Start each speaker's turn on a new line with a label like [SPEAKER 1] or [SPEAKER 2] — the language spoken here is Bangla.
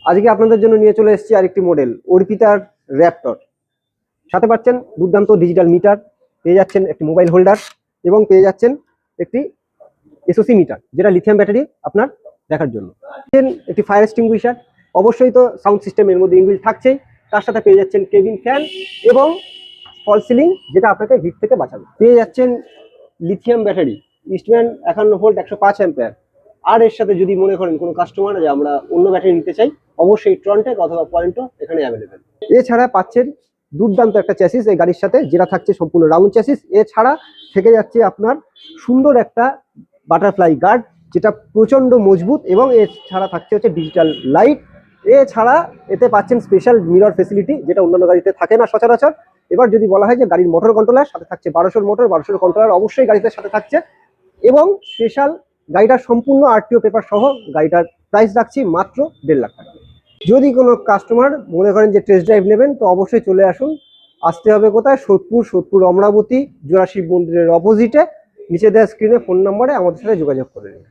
[SPEAKER 1] আজকে আপনাদের জন্য নিয়ে চলে এসেছি আরেকটি মডেল অর্পিতার র্যাপটর। সাথে পাচ্ছেন দুর্দান্ত ডিজিটাল মিটার, পেয়ে যাচ্ছেন একটি মোবাইল হোল্ডার এবং পেয়ে যাচ্ছেন একটি এসওসি মিটার, যেটা লিথিয়াম ব্যাটারি আপনার দেখার জন্য। একটি ফায়ার এক্সটিংগুইশার, অবশ্যই তো সাউন্ড সিস্টেম এর মধ্যে ইনবিল্ট থাকছেই। তার সাথে পেয়ে যাচ্ছেন কেবিন ফ্যান এবং ফল সিলিং, যেটা আপনাকে হিট থেকে বাঁচাবে। পেয়ে যাচ্ছেন lithium battery, Eastman 51 volt 105 ampere. আর এর সাথে যদি মনে করেন কোনো কাস্টমার যে আমরা অন্য ব্যাটারি নিতে চাই, অবশ্যই ট্রনটেক অথবা পয়েন্টো এখানে অ্যাভেলেবেল। এছাড়া পাচ্ছেন দুর্দান্ত একটা চ্যাসিস এই গাড়ির সাথে, যেটা থাকছে সম্পূর্ণ রাউন্ড চ্যাসিস। এছাড়া থেকে যাচ্ছে আপনার সুন্দর একটা বাটারফ্লাই গার্ড, যেটা প্রচন্ড মজবুত, এবং এছাড়া থাকছে হচ্ছে ডিজিটাল লাইট। এছাড়া এতে পাচ্ছেন স্পেশাল মিরর ফেসিলিটি, যেটা অন্যান্য গাড়িতে থাকে না সচরাচর। এবার যদি বলা হয় যে গাড়ির মোটর কন্ট্রোলার সাথে থাকছে 1200 মোটর, 1200 কন্ট্রোলার অবশ্যই গাড়িতে সাথে থাকছে। এবং স্পেশাল গাড়িটার সম্পূর্ণ আরটিও পেপার সহ গাড়িটার প্রাইস রাখছি মাত্র 1.5 লাখ টাকা। যদি কোনো কাস্টমার মনে করেন যে টেস্ট ড্রাইভ নেবেন, তো অবশ্যই চলে আসুন। আসতে হবে কোথায়? সোদপুর অমরাবতী জোড়া শিব মন্দিরের অপোজিটে। নিচে দেওয়া স্ক্রিনে ফোন নম্বরে আমাদের সাথে যোগাযোগ করে নিন।